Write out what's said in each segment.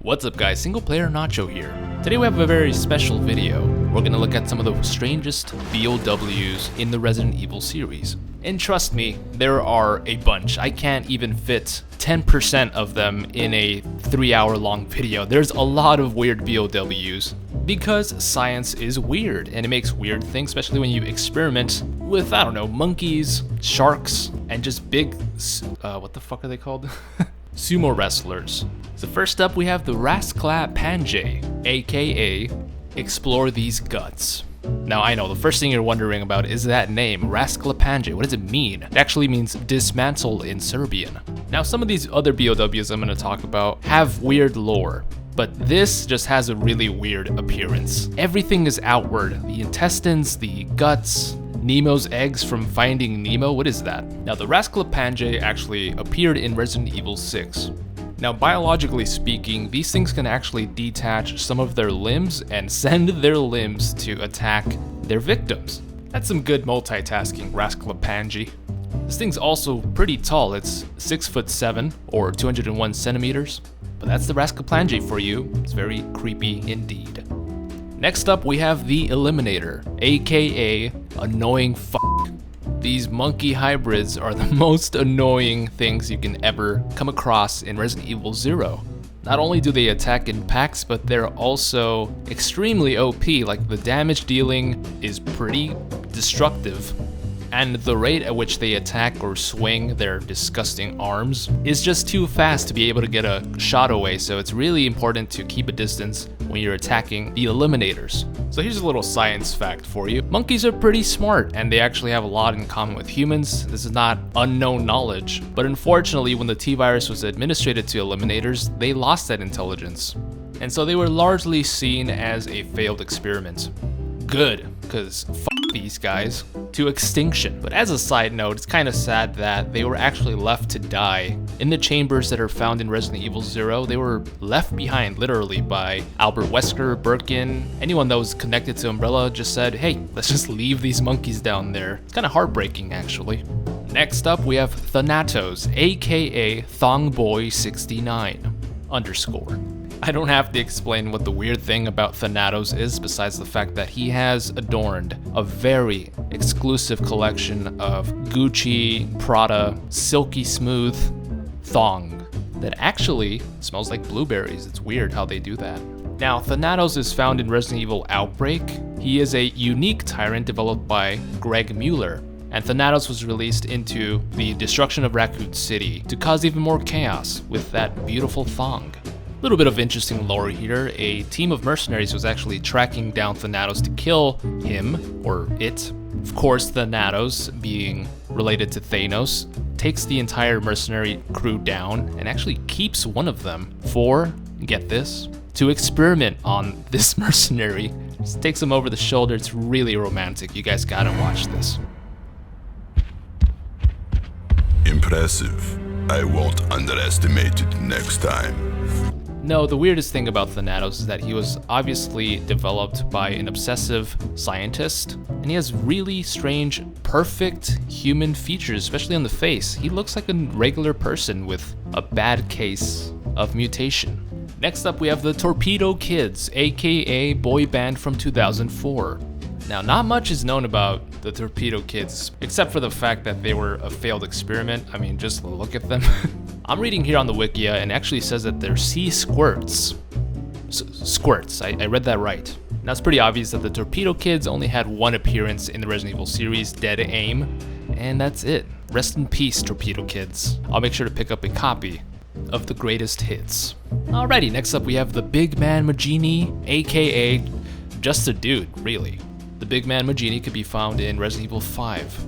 What's up guys, Single Player Nacho here. Today we have a very special video. We're gonna look at some of the strangest B.O.W.s in the Resident Evil series. And trust me, there are a bunch. I can't even fit 10% of them in a 3-hour long video. There's a lot of weird B.O.W.s because science is weird and it makes weird things, especially when you experiment with, I don't know, monkeys, sharks, and just big, what the fuck are they called? Sumo wrestlers. So first up we have the RASKLAPANJE, aka Explore These Guts. Now I know, the first thing you're wondering about is that name, RASKLAPANJE. What does it mean? It actually means dismantle in Serbian. Now some of these other B.O.W.s I'm going to talk about have weird lore, but this just has a really weird appearance. Everything is outward. The intestines, the guts, Nemo's eggs from Finding Nemo, what is that? Now the RASKLAPANJE actually appeared in Resident Evil 6. Now biologically speaking, these things can actually detach some of their limbs and send their limbs to attack their victims. That's some good multitasking, RASKLAPANJE. This thing's also pretty tall, it's 6'7" or 201 centimeters. But that's the RASKLAPANJE for you, it's very creepy indeed. Next up we have the Eliminator, aka Annoying F***. These monkey hybrids are the most annoying things you can ever come across in Resident Evil 0. Not only do they attack in packs, but they're also extremely OP, like the damage dealing is pretty destructive. And the rate at which they attack or swing their disgusting arms is just too fast to be able to get a shot away, so it's really important to keep a distance when you're attacking the Eliminators. So here's a little science fact for you. Monkeys are pretty smart, and they actually have a lot in common with humans. This is not unknown knowledge, but unfortunately when the T-Virus was administered to Eliminators, they lost that intelligence. And so they were largely seen as a failed experiment. Good, because these guys to extinction. But as a side note, it's kind of sad that they were actually left to die in the chambers that are found in Resident Evil 0. They were left behind literally by Albert Wesker, Birkin, anyone that was connected to Umbrella just said, hey, let's just leave these monkeys down there. It's kind of heartbreaking actually. Next up we have THANATOS, aka Thongboy69 _. I don't have to explain what the weird thing about Thanatos is besides the fact that he has adorned a very exclusive collection of Gucci, Prada, silky smooth thong that actually smells like blueberries. It's weird how they do that. Now, Thanatos is found in Resident Evil Outbreak. He is a unique tyrant developed by Greg Mueller, and Thanatos was released into the destruction of Raccoon City to cause even more chaos with that beautiful thong. Little bit of interesting lore here. A team of mercenaries was actually tracking down Thanatos to kill him, or it. Of course, Thanatos, being related to Thanos, takes the entire mercenary crew down and actually keeps one of them for, get this, to experiment on this mercenary. Just takes him over the shoulder. It's really romantic. You guys gotta watch this. Impressive. I won't underestimate it next time. No, the weirdest thing about Thanatos is that he was obviously developed by an obsessive scientist, and he has really strange, perfect human features, especially on the face. He looks like a regular person with a bad case of mutation. Next up we have the Torpedo Kids, aka boy band from 2004. Now, not much is known about the Torpedo Kids, except for the fact that they were a failed experiment. I mean, just look at them. I'm reading here on the Wikia, and it actually says that they're sea squirts. Squirts, I read that right. Now, it's pretty obvious that the Torpedo Kids only had one appearance in the Resident Evil series, Dead Aim, and that's it. Rest in peace, Torpedo Kids. I'll make sure to pick up a copy of the greatest hits. Alrighty, next up we have the Big Man Majini, aka just a dude, really. The Big Man Majini could be found in Resident Evil 5.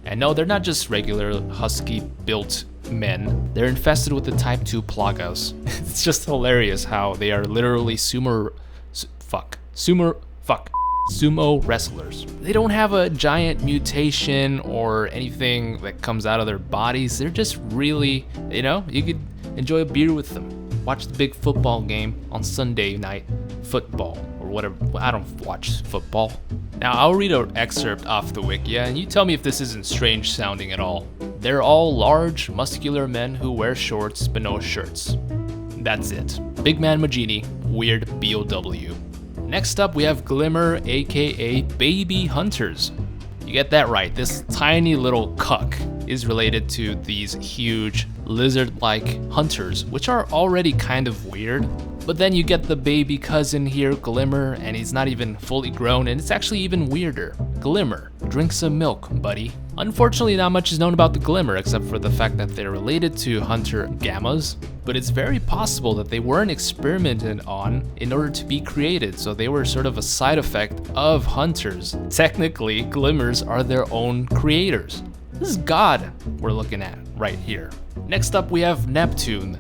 And no, they're not just regular husky-built men. They're infested with the Type 2 plagas. It's just hilarious how they are literally sumo wrestlers. They don't have a giant mutation or anything that comes out of their bodies. They're just really, you know, you could enjoy a beer with them. Watch the big football game on Sunday night football. Whatever. I don't watch football. Now I'll read an excerpt off the Wikia and you tell me if this isn't strange sounding at all. They're all large, muscular men who wear shorts but no shirts. That's it. Big Man Majini, weird B.O.W. Next up, we have Glimmer, aka Baby Hunters. You get that right, this tiny little cuck is related to these huge lizard-like hunters, which are already kind of weird. But then you get the baby cousin here, Glimmer, and he's not even fully grown, and it's actually even weirder. Glimmer, drink some milk, buddy. Unfortunately, not much is known about the Glimmer except for the fact that they're related to hunter gammas, but it's very possible that they weren't experimented on in order to be created, so they were sort of a side effect of hunters. Technically, Glimmers are their own creators. This is God we're looking at right here. Next up, we have Neptune,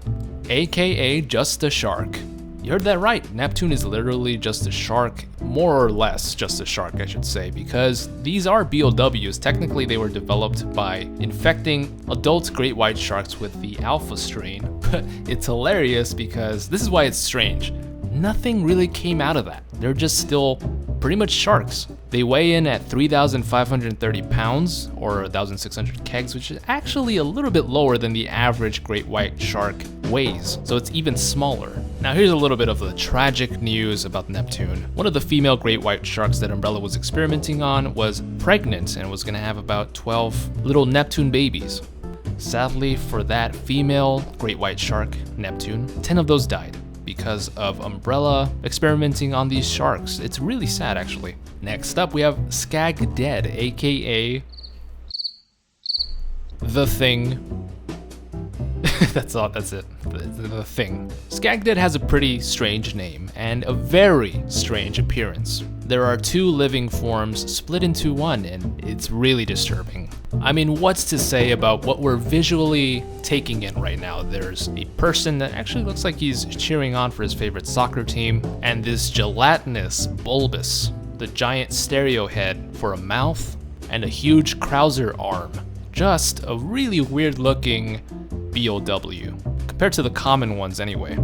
aka just a shark. You heard that right, Neptune is literally just a shark, more or less just a shark I should say, because these are B.O.W.s. Technically they were developed by infecting adult great white sharks with the alpha strain, but it's hilarious because this is why it's strange. Nothing really came out of that. They're just still pretty much sharks. They weigh in at 3,530 pounds or 1,600 kegs, which is actually a little bit lower than the average great white shark weighs, so it's even smaller. Now here's a little bit of the tragic news about Neptune. One of the female great white sharks that Umbrella was experimenting on was pregnant and was gonna have about 12 little Neptune babies. Sadly for that female great white shark, Neptune, 10 of those died because of Umbrella experimenting on these sharks. It's really sad actually. Next up we have SCAGDEAD, aka The Thing. That's it. The Thing. SCAGDEAD has a pretty strange name and a very strange appearance. There are two living forms split into one, and it's really disturbing. I mean, what's to say about what we're visually taking in right now? There's a person that actually looks like he's cheering on for his favorite soccer team, and this gelatinous bulbous, the giant stereo head for a mouth, and a huge Krauser arm. Just a really weird looking B.O.W. compared to the common ones anyway.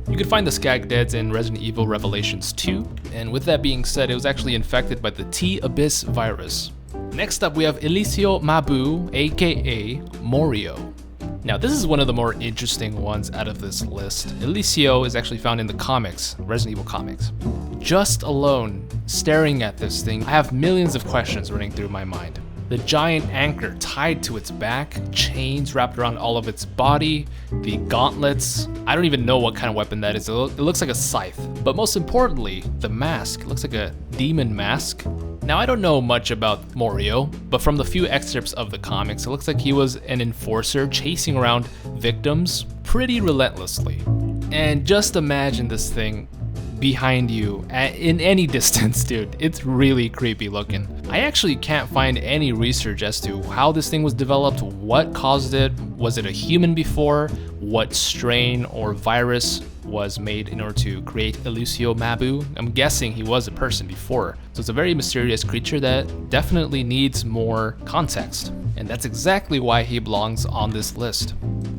You can find the SCAGDEADs in Resident Evil Revelations 2, and with that being said, it was actually infected by the T.O.P.E.S. virus. Next up we have ELISEO MABOU, aka Morio. Now this is one of the more interesting ones out of this list. ELISEO is actually found in the comics, Resident Evil comics. Just alone, staring at this thing, I have millions of questions running through my mind. The giant anchor tied to its back, chains wrapped around all of its body, the gauntlets. I don't even know what kind of weapon that is. It looks like a scythe. But most importantly, the mask. It looks like a demon mask. Now I don't know much about Morio, but from the few excerpts of the comics, it looks like he was an enforcer chasing around victims pretty relentlessly. And just imagine this thing behind you in any distance, dude. It's really creepy looking. I actually can't find any research as to how this thing was developed, what caused it, was it a human before, what strain or virus was made in order to create ELISEO MABOU. I'm guessing he was a person before. So it's a very mysterious creature that definitely needs more context. And that's exactly why he belongs on this list.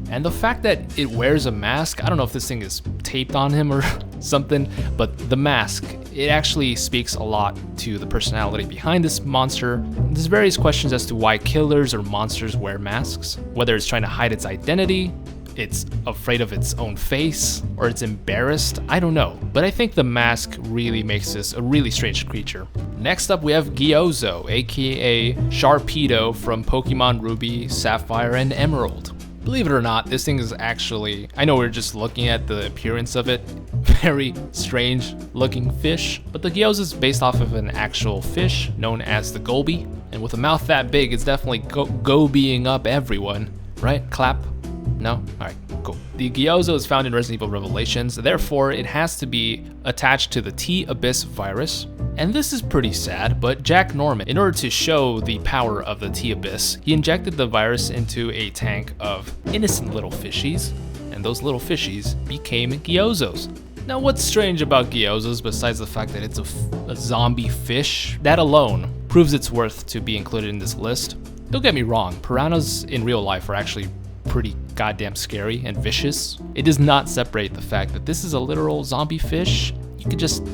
And the fact that it wears a mask, I don't know if this thing is taped on him or something, but the mask, it actually speaks a lot to the personality behind this monster. There's various questions as to why killers or monsters wear masks, whether it's trying to hide its identity, it's afraid of its own face, or it's embarrassed, I don't know. But I think the mask really makes this a really strange creature. Next up we have GHIOZZO, aka Sharpedo from Pokemon Ruby, Sapphire, and Emerald. Believe it or not, this thing is actually, I know we're just looking at the appearance of it, very strange looking fish, but the GHIOZZO is based off of an actual fish known as the goby, and with a mouth that big, it's definitely gobying up everyone, right? Clap? No? Alright, cool. The GHIOZZO is found in Resident Evil Revelations, therefore it has to be attached to the T.O.P.E.S. virus. And this is pretty sad, but Jack Norman, in order to show the power of the T.O.P.E.S., he injected the virus into a tank of innocent little fishies, and those little fishies became GHIOZZOs. Now what's strange about GHIOZZOs besides the fact that it's a zombie fish? That alone proves its worth to be included in this list. Don't get me wrong, piranhas in real life are actually pretty goddamn scary and vicious. It does not separate the fact that this is a literal zombie fish. You could just,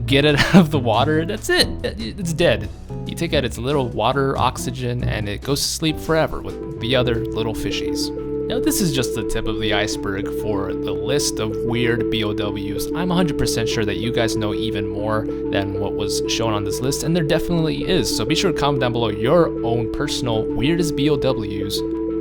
get it out of the water, that's it. It's dead. You take out its little water oxygen and it goes to sleep forever with the other little fishies. Now, this is just the tip of the iceberg for the list of weird B.O.W.s. I'm 100% sure that you guys know even more than what was shown on this list, and there definitely is. So be sure to comment down below your own personal weirdest B.O.W.s.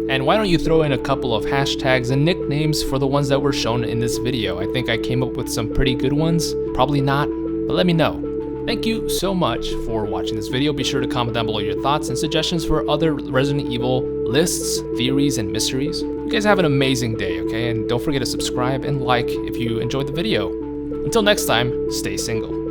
And why don't you throw in a couple of hashtags and nicknames for the ones that were shown in this video? I think I came up with some pretty good ones. Probably not, but let me know. Thank you so much for watching this video. Be sure to comment down below your thoughts and suggestions for other Resident Evil lists, theories, and mysteries. You guys have an amazing day, okay? And don't forget to subscribe and like if you enjoyed the video. Until next time, stay single.